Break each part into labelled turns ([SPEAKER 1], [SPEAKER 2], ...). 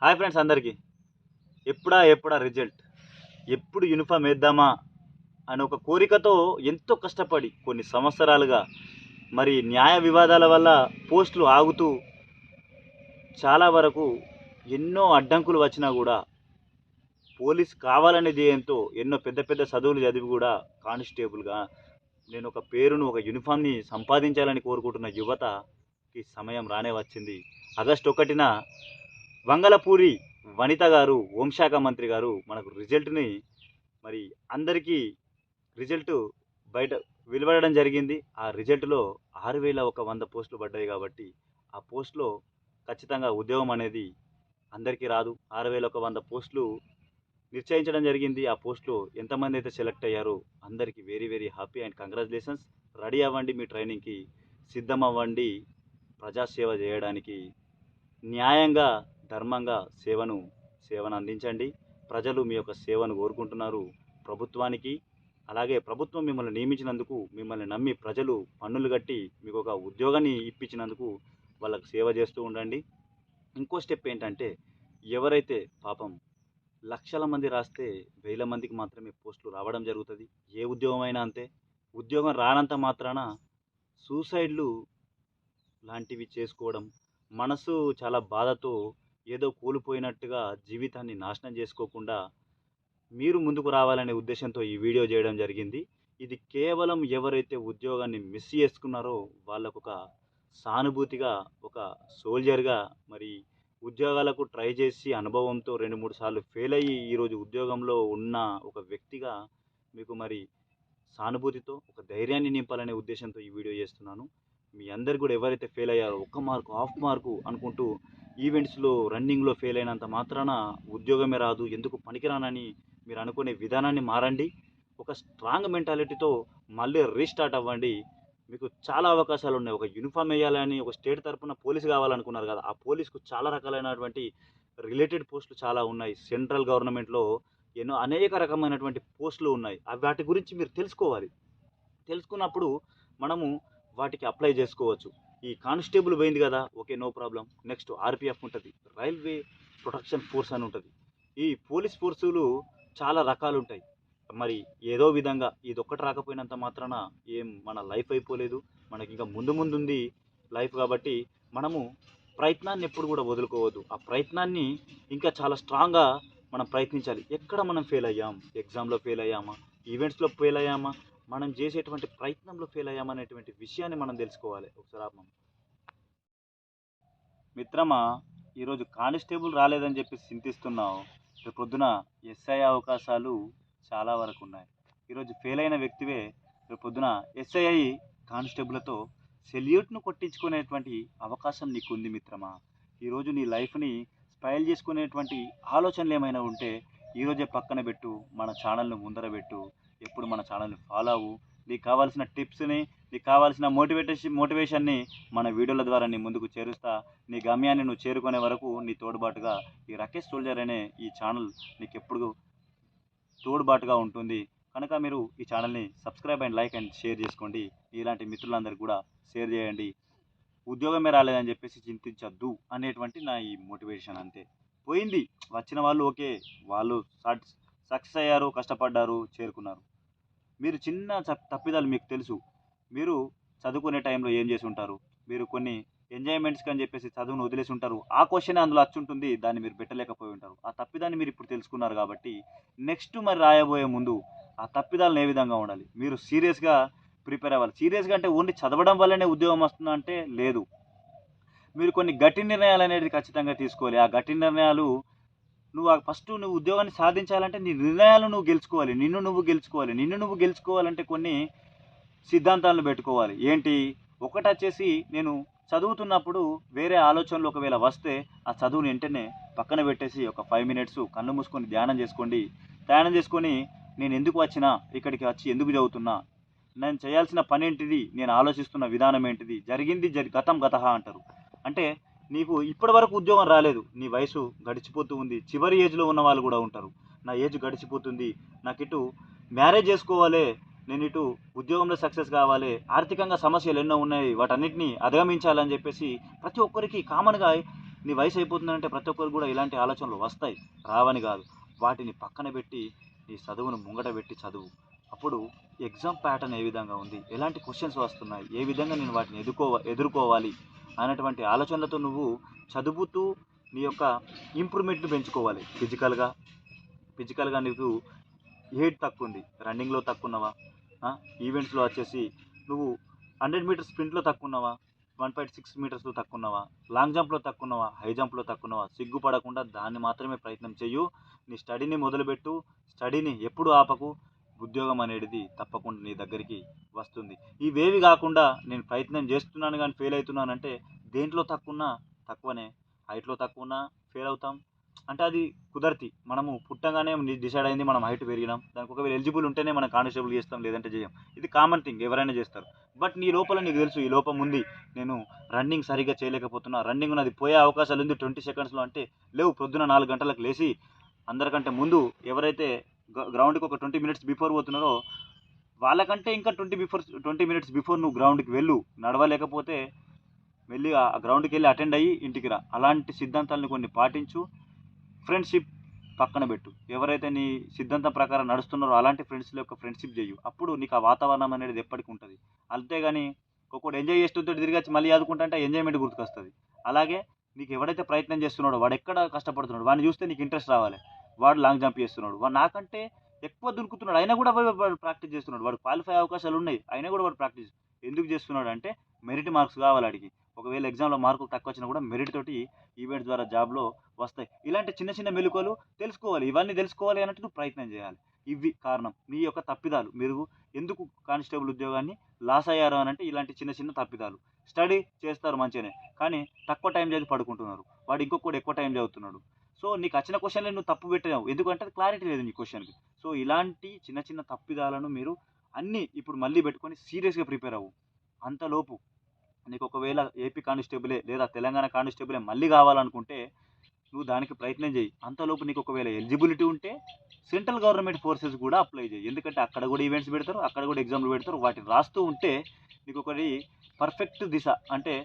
[SPEAKER 1] Hi friends అందరికీ. ఎప్పుడా result, ఎప్పుడు యూనిఫామ్ వేద్దామా అని ఒక కోరికతో ఎంతో కష్టపడి కొన్ని సంవత్సరాలుగా మరి న్యాయ వివాదాల వల్ల పోస్టులు ఆగుతూ చాలా వరకు ఎన్నో అడ్డంకులు వచ్చినా కూడా పోలీస్ కావాలనే ధ్యేయంతో ఎన్నో పెద్ద పెద్ద చదువులు చదివి కూడా కానిస్టేబుల్గా నేను ఒక పేరును ఒక యూనిఫామ్ని సంపాదించాలని కోరుకుంటున్న యువతకి సమయం రానే వచ్చింది. ఆగస్టు 1న వంగలపూరి వనిత గారు, హోంశాఖ మంత్రి గారు మనకు రిజల్ట్ని మరి అందరికీ రిజల్ట్ బయట వెలువడడం జరిగింది. ఆ రిజల్ట్లో 6,100 పోస్టులు పడ్డాయి కాబట్టి ఆ పోస్టులో ఖచ్చితంగా ఉద్యోగం అనేది అందరికీ రాదు. 6,100 పోస్టులు నిశ్చయించడం జరిగింది. ఆ పోస్టులో ఎంతమంది అయితే సెలెక్ట్ అయ్యారో అందరికీ very very happy and congratulations. Ready అవ్వండి, మీ ట్రైనింగ్కి సిద్ధం అవ్వండి. ప్రజాసేవ చేయడానికి న్యాయంగా ధర్మంగా సేవను అందించండి. ప్రజలు మీ యొక్క సేవను కోరుకుంటున్నారు. ప్రభుత్వానికి అలాగే ప్రభుత్వం మిమ్మల్ని నియమించినందుకు, మిమ్మల్ని నమ్మి ప్రజలు పన్నులు కట్టి మీకు ఒక ఉద్యోగాన్ని ఇప్పించినందుకు వాళ్ళకు సేవ చేస్తూ ఉండండి. ఇంకో స్టెప్ ఏంటంటే, ఎవరైతే పాపం లక్షల మంది రాస్తే 1,000 మందికి మాత్రమే పోస్టులు రావడం జరుగుతుంది. ఏ ఉద్యోగం అయినా అంతే. ఉద్యోగం రానంత మాత్రాన సూసైడ్లు లాంటివి చేసుకోవడం, మనసు చాలా బాధతో ఏదో కోల్పోయినట్టుగా జీవితాన్ని నాశనం చేసుకోకుండా మీరు ముందుకు రావాలనే ఉద్దేశంతో ఈ వీడియో చేయడం జరిగింది. ఇది కేవలం ఎవరైతే ఉద్యోగాన్ని మిస్ చేసుకున్నారో వాళ్ళకు ఒక సానుభూతిగా, ఒక సోల్జర్గా, మరి ఉద్యోగాలకు ట్రై చేసి అనుభవంతో 2-3 సార్లు ఫెయిల్ అయ్యి ఈరోజు ఉద్యోగంలో ఉన్న ఒక వ్యక్తిగా మీకు మరి సానుభూతితో ఒక ధైర్యాన్ని నింపాలనే ఉద్దేశంతో ఈ వీడియో చేస్తున్నాను. మీ అందరు కూడా ఎవరైతే ఫెయిల్ అయ్యారో 1 మార్కు, హాఫ్ మార్కు అనుకుంటూ ఈవెంట్స్లో రన్నింగ్లో ఫెయిల్ అయినంత మాత్రాన ఉద్యోగమే రాదు, ఎందుకు పనికిరానని మీరు అనుకునే విధానాన్ని మారండి. ఒక స్ట్రాంగ్ మెంటాలిటీతో మళ్ళీ రీస్టార్ట్ అవ్వండి. మీకు చాలా అవకాశాలు ఉన్నాయి. ఒక యూనిఫామ్ వేయాలని ఒక స్టేట్ తరఫున పోలీస్ కావాలనుకున్నారు కదా, ఆ పోలీస్కు చాలా రకాలైనటువంటి రిలేటెడ్ పోస్టులు చాలా ఉన్నాయి. సెంట్రల్ గవర్నమెంట్లో ఎన్నో అనేక రకమైనటువంటి పోస్టులు ఉన్నాయి. వాటి గురించి మీరు తెలుసుకోవాలి. తెలుసుకున్నప్పుడు మనము వాటికి అప్లై చేసుకోవచ్చు. ఈ కానిస్టేబుల్ పోయింది కదా, okay, no problem. Next RPF ఉంటుంది, రైల్వే ప్రొటెక్షన్ ఫోర్స్ అని ఉంటుంది. ఈ పోలీస్ ఫోర్సులు చాలా రకాలు ఉంటాయి. మరి ఏదో విధంగా ఇది ఒక్కటి రాకపోయినంత మాత్రాన ఏం మన లైఫ్ అయిపోలేదు. మనకి ఇంకా ముందుంది లైఫ్. కాబట్టి మనము ప్రయత్నాన్ని ఎప్పుడు కూడా వదులుకోవద్దు. ఆ ప్రయత్నాన్ని ఇంకా చాలా స్ట్రాంగ్గా మనం ప్రయత్నించాలి. ఎక్కడ మనం ఫెయిల్ అయ్యాం, ఎగ్జామ్లో ఫెయిల్ అయ్యామా, ఈవెంట్స్లో ఫెయిల్ అయ్యామా, మనం చేసేటువంటి ప్రయత్నంలో ఫెయిల్ అయ్యామనేటువంటి విషయాన్ని మనం తెలుసుకోవాలి. ఒకసారి మిత్రమా, ఈరోజు కానిస్టేబుల్ రాలేదని చెప్పి చింతిస్తున్నావు. రేపు పొద్దున ఎస్ఐ అవకాశాలు చాలా వరకు ఉన్నాయి. ఈరోజు ఫెయిల్ అయిన వ్యక్తివే రేపు పొద్దున ఎస్ఐ అయ్యి కానిస్టేబుల్తో సెల్యూట్ను కొట్టించుకునేటువంటి అవకాశం నీకు ఉంది మిత్రమా. ఈరోజు నీ లైఫ్ని స్పైల్ చేసుకునేటువంటి ఆలోచనలు ఏమైనా ఉంటే ఈరోజే పక్కన పెట్టు, మన ఛానల్ను ముందర పెట్టు. ఎప్పుడు మన ఛానల్ని ఫాలో అవ్వు. నీకు కావాల్సిన టిప్స్ని, నీకు కావాల్సిన మోటివేషన్ని మన వీడియోల ద్వారా నీ ముందుకు చేరుస్తా. నీ గమ్యాన్ని నువ్వు చేరుకునే వరకు నీ తోడుబాటుగా ఈ రాకేష్ సోల్జర్ అనే ఈ ఛానల్ నీకు ఎప్పుడు తోడుబాటుగా ఉంటుంది. కనుక మీరు ఈ ఛానల్ని subscribe and like and share చేసుకోండి. ఇలాంటి మిత్రులందరికీ కూడా షేర్ చేయండి. ఉద్యోగమే రాలేదని చెప్పేసి చింతించద్దు అనేటువంటి నా ఈ మోటివేషన్. అంతే. పోయింది, వచ్చిన వాళ్ళు ఓకే, వాళ్ళు సక్సెస్ అయ్యారు, కష్టపడ్డారు, చేరుకున్నారు. మీరు చిన్న తప్పిదాలు మీకు తెలుసు. మీరు చదువుకునే టైంలో ఏం చేసి ఉంటారు, మీరు కొన్ని ఎంజాయ్మెంట్స్కి అని చెప్పేసి చదువును వదిలేసి ఉంటారు. ఆ క్వశ్చన్ అందులో వచ్చి ఉంటుంది, దాన్ని మీరు పెట్టలేకపోయి ఉంటారు. ఆ తప్పిదాన్ని మీరు ఇప్పుడు తెలుసుకున్నారు కాబట్టి నెక్స్ట్ మరి రాయబోయే ముందు ఆ తప్పిదాలను ఏ విధంగా ఉండాలి, మీరు సీరియస్గా ప్రిపేర్ అవ్వాలి. సీరియస్గా అంటే ఓన్లీ చదవడం వల్లనే ఉద్యోగం వస్తుందా అంటే లేదు. మీరు కొన్ని గట్టి నిర్ణయాలు అనేది ఖచ్చితంగా తీసుకోవాలి. ఆ గట్టి నిర్ణయాలు నువ్వు ఉద్యోగాన్ని సాధించాలంటే నీ నిర్ణయాలు నువ్వు గెలుచుకోవాలి. నిన్ను నువ్వు గెలుచుకోవాలంటే కొన్ని సిద్ధాంతాలను పెట్టుకోవాలి. ఏంటి? ఒకటి వచ్చేసి, నేను చదువుతున్నప్పుడు వేరే ఆలోచనలు ఒకవేళ వస్తే ఆ చదువుని వెంటనే పక్కన పెట్టేసి ఒక 5 మినిట్స్ కళ్ళు మూసుకొని ధ్యానం చేసుకొని నేను ఎందుకు వచ్చినా, ఇక్కడికి వచ్చి ఎందుకు చదువుతున్నా, నేను చేయాల్సిన పని ఏంటిది, నేను ఆలోచిస్తున్న విధానం ఏంటిది, జరిగింది గతం గతహ అంటారు. అంటే నీకు ఇప్పటి వరకు ఉద్యోగం రాలేదు, నీ వయసు గడిచిపోతూ ఉంది. చివరి ఏజ్లో ఉన్న వాళ్ళు కూడా ఉంటారు. నా ఏజ్ గడిచిపోతుంది, నాకు ఇటు మ్యారేజ్ చేసుకోవాలి, నేను ఇటు ఉద్యోగంలో సక్సెస్ కావాలి, ఆర్థికంగా సమస్యలు ఎన్నో ఉన్నాయి, వాటన్నిటిని అధిగమించాలని చెప్పేసి ప్రతి ఒక్కరికి కామన్గా నీ వయసు అయిపోతుందంటే ప్రతి ఒక్కరు కూడా ఇలాంటి ఆలోచనలు వస్తాయి, రావని కాదు. వాటిని పక్కన పెట్టి నీ చదువును ముంగట పెట్టి చదువు. అప్పుడు ఎగ్జామ్ ప్యాటర్న్ ఏ విధంగా ఉంది, ఎలాంటి క్వశ్చన్స్ వస్తున్నాయి, ఏ విధంగా నేను వాటిని ఎదుర్కోవాలి అనేటువంటి ఆలోచనలతో నువ్వు చదువుతూ నీ యొక్క ఇంప్రూవ్మెంట్ని పెంచుకోవాలి. ఫిజికల్గా నీకు వెయిట్ తక్కువ ఉంది, రన్నింగ్లో తక్కువ ఉన్నావా, ఈవెంట్స్లో వచ్చేసి నువ్వు 100 మీటర్స్ స్ప్రింట్లో తక్కువ ఉన్నావా, 1.6 మీటర్స్లో తక్కువ ఉన్నావా, లాంగ్ జంప్లో తక్కువ ఉన్నావా, హై జంప్లో తక్కువ ఉన్నావా, సిగ్గుపడకుండా దాన్ని మాత్రమే ప్రయత్నం చెయ్యు. నీ స్టడీని మొదలుపెట్టు, స్టడీని ఎప్పుడు ఆపకు. ఉద్యోగం అనేది తప్పకుండా నీ దగ్గరికి వస్తుంది. ఇవేవి కాకుండా నేను ప్రయత్నం చేస్తున్నాను కానీ ఫెయిల్ అవుతున్నానంటే దేంట్లో తక్కువనే. హైట్లో తక్కువన్నా ఫెయిల్ అవుతాం అంటే అది కుదరతి. మనము పుట్టగానే డిసైడ్ అయింది మనం హైట్ పెరిగినాం, దానికి ఒకవేళ ఎలిజిబుల్ ఉంటేనే మనం కానిస్టేబుల్ చేస్తాం, లేదంటే చేయం. ఇది కామన్ థింగ్, ఎవరైనా చేస్తారు. బట్ నీ లోపల నీకు తెలుసు ఈ లోపం ఉంది, నేను రన్నింగ్ సరిగ్గా చేయలేకపోతున్నా, రన్నింగ్ నాది పోయే అవకాశాలు ఉంది 20 సెకండ్స్లో అంటే లేవు. పొద్దున 4 గంటలకు లేచి అందరికంటే ముందు ఎవరైతే గ్రౌండ్కి ఒక 20 మినిట్స్ బిఫోర్ పోతున్నారో వాళ్ళకంటే ఇంకా 20 మినిట్స్ బిఫోర్ నువ్వు గ్రౌండ్కి వెళ్ళు. నడవలేకపోతే వెళ్ళి ఆ గ్రౌండ్కి వెళ్ళి అటెండ్ అయ్యి ఇంటికి రా. అలాంటి సిద్ధాంతాలను కొన్ని పాటించు. ఫ్రెండ్షిప్ పక్కన పెట్టు. ఎవరైతే నీ సిద్ధాంతం ప్రకారం నడుస్తున్నారో అలాంటి ఫ్రెండ్స్ల యొక్క ఫ్రెండ్షిప్ చేయు. అప్పుడు నీకు ఆ వాతావరణం అనేది ఎప్పటికీ ఉంటుంది. అంతేగాని ఒక్కొక్కడు ఎంజాయ్ చేస్తుంటే తిరిగి వచ్చి మళ్ళీ ఆదుకుంటే ఎంజాయ్మెంట్ గుర్తుకొస్తుంది. అలాగే నీకు ఎవడైతే ప్రయత్నం చేస్తున్నాడో వాడు ఎక్కడ కష్టపడుతున్నాడు వాడిని చూస్తే నీకు ఇంట్రెస్ట్ రావాలి. వాడు లాంగ్ జంప్ చేస్తున్నాడు, వాడు నాకంటే ఎక్కువ దురుకుతున్నాడు, అయినా కూడా వాడు ప్రాక్టీస్ చేస్తున్నాడు, వాడు క్వాలిఫై అవకాశాలు ఉన్నాయి అయినా కూడా వాడు ప్రాక్టీస్ ఎందుకు చేస్తున్నాడు అంటే మెరిట్ మార్క్స్ కావాలి వాడికి. ఒకవేళ ఎగ్జామ్లో మార్కులు తక్కువ వచ్చినా కూడా మెరిట్ తోటి ఈవెంట్స్ ద్వారా జాబ్లో వస్తాయి. ఇలాంటి చిన్న చిన్న మెలకువలు తెలుసుకోవాలి. ఇవన్నీ తెలుసుకోవాలి అన్నట్టు నువ్వు ప్రయత్నం చేయాలి. ఇవి కారణం మీ యొక్క తప్పిదాలు. మీరు ఎందుకు కానిస్టేబుల్ ఉద్యోగాన్ని లాస్ అయ్యారు అని అంటే ఇలాంటి చిన్న చిన్న తప్పిదాలు. స్టడీ చేస్తారు మంచిగానే, కానీ తక్కువ టైం చదివి పడుకుంటున్నారు, వాడు ఇంకొకటి ఎక్కువ టైం చదువుతున్నాడు. సో నీకు వచ్చిన క్వశ్చన్లు నువ్వు తప్పు పెట్టావు, ఎందుకంటే క్లారిటీ లేదు నీ క్వశ్చన్కి. సో ఇలాంటి చిన్న చిన్న తప్పిదాలను మీరు అన్నీ ఇప్పుడు మళ్ళీ పెట్టుకొని సీరియస్గా ప్రిపేర్ అవ్వు. అంతలోపు నీకు ఒకవేళ ఏపీ కానిస్టేబులే లేదా తెలంగాణ కానిస్టేబులే మళ్ళీ కావాలనుకుంటే నువ్వు దానికి ప్రయత్నం చేయి. అంతలోపు నీకు ఒకవేళ ఎలిజిబిలిటీ ఉంటే సెంట్రల్ గవర్నమెంట్ ఫోర్సెస్ కూడా అప్లై చేయి. ఎందుకంటే అక్కడ కూడా ఈవెంట్స్ పెడతారు, అక్కడ కూడా ఎగ్జామ్లు పెడతారు. వాటిని రాస్తూ ఉంటే నీకు ఒకటి పర్ఫెక్ట్ దిశ అంటే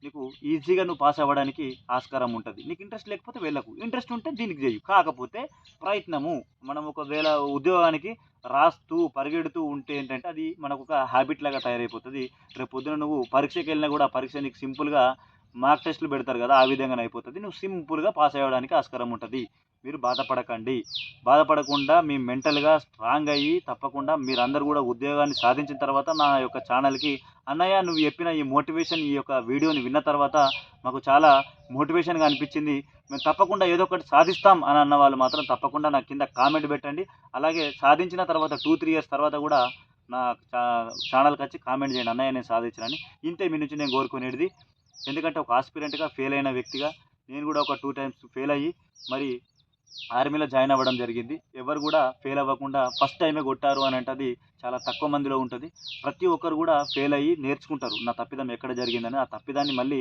[SPEAKER 1] నీకు ఈజీగా నువ్వు పాస్ అవ్వడానికి ఆస్కారం ఉంటుంది. నీకు ఇంట్రెస్ట్ లేకపోతే వెళ్ళకు, ఇంట్రెస్ట్ ఉంటే దీనికి చేయు. కాకపోతే ప్రయత్నము. మనం ఒకవేళ ఉద్యోగానికి రాస్తూ పరిగెడుతూ ఉంటే ఏంటంటే అది మనకు ఒక హ్యాబిట్ లాగా తయారైపోతుంది. రేపు పొద్దున నువ్వు పరీక్షకి వెళ్ళినా కూడా పరీక్ష నీకు సింపుల్గా మార్క్ టెస్టులు పెడతారు కదా, ఆ విధంగానే అయిపోతుంది. నువ్వు సింపుల్గా పాస్ అవ్వడానికి ఆస్కారం ఉంటుంది. మీరు బాధపడకండి. బాధపడకుండా మీ మెంటల్గా స్ట్రాంగ్ అయ్యి తప్పకుండా మీరందరూ కూడా ఉద్యోగాన్ని సాధించిన తర్వాత నా యొక్క ఛానల్కి అన్నయ్య నువ్వు చెప్పిన ఈ మోటివేషన్ ఈ యొక్క వీడియోని విన్న తర్వాత మాకు చాలా మోటివేషన్గా అనిపించింది, మేము తప్పకుండా ఏదో ఒకటి సాధిస్తాం అని అన్న వాళ్ళు మాత్రం తప్పకుండా నా కింద కామెంట్ పెట్టండి. అలాగే సాధించిన తర్వాత 2-3 ఇయర్స్ తర్వాత కూడా నా ఛానల్కి వచ్చి కామెంట్ చేయండి, అన్నయ్య నేను సాధించానని. ఇంతే మీ నుంచి నేను కోరుకునేది. ఎందుకంటే ఒక ఆస్పిరెంట్గా ఫెయిల్ అయిన వ్యక్తిగా నేను కూడా ఒక 2 టైమ్స్ ఫెయిల్ అయ్యి మరి ఆర్మీలో జాయిన్ అవ్వడం జరిగింది. ఎవరు కూడా ఫెయిల్ అవ్వకుండా ఫస్ట్ టైమే కొట్టారు అని అంటే అది చాలా తక్కువ మందిలో ఉంటుంది. ప్రతి ఒక్కరు కూడా ఫెయిల్ అయ్యి నేర్చుకుంటారు నా తప్పిదం ఎక్కడ జరిగిందని. ఆ తప్పిదాన్ని మళ్ళీ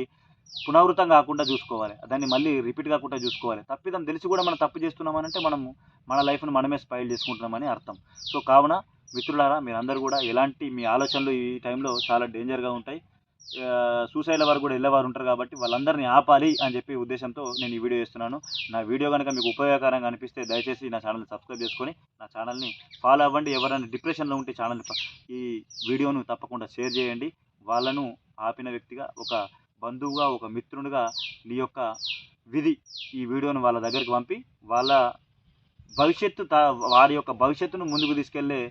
[SPEAKER 1] పునరావృతం కాకుండా చూసుకోవాలి, దాన్ని మళ్ళీ రిపీట్ కాకుండా చూసుకోవాలి. తప్పిదం తెలిసి కూడా మనం తప్పు చేస్తున్నామనంటే మనము మన లైఫ్ను మనమే స్పాయిల్ చేసుకుంటున్నామని అర్థం. సో కావున మిత్రులారా మీరందరూ కూడా ఎలాంటి మీ ఆలోచనలు ఈ టైంలో చాలా డేంజర్గా ఉంటాయి. సూసైడ్ల వరకు కూడా వెళ్ళేవారు ఉంటారు కాబట్టి వాళ్ళందరినీ ఆపాలి అని చెప్పి ఉద్దేశంతో నేను ఈ వీడియో చేస్తున్నాను. నా వీడియో కనుక మీకు ఉపయోగకరంగా అనిపిస్తే దయచేసి నా ఛానల్ని సబ్స్క్రైబ్ చేసుకొని నా ఛానల్ని ఫాలో అవ్వండి. ఎవరైనా డిప్రెషన్లో ఉంటే ఈ వీడియోను తప్పకుండా షేర్ చేయండి. వాళ్ళను ఆపిన వ్యక్తిగా, ఒక బంధువుగా, ఒక మిత్రునిగా నీ యొక్క విధి ఈ వీడియోను వాళ్ళ దగ్గరికి పంపి వాళ్ళ వారి యొక్క భవిష్యత్తును ముందుకు తీసుకెళ్లే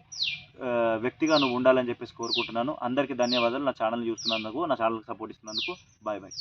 [SPEAKER 1] వ్యక్తిగా నువ్వు ఉండాలని చెప్పేసి కోరుకుంటున్నాను. అందరికీ ధన్యవాదాలు నా ఛానల్ చూస్తున్నందుకు, నా ఛానల్కి సపోర్ట్ ఇస్తున్నందుకు. Bye bye.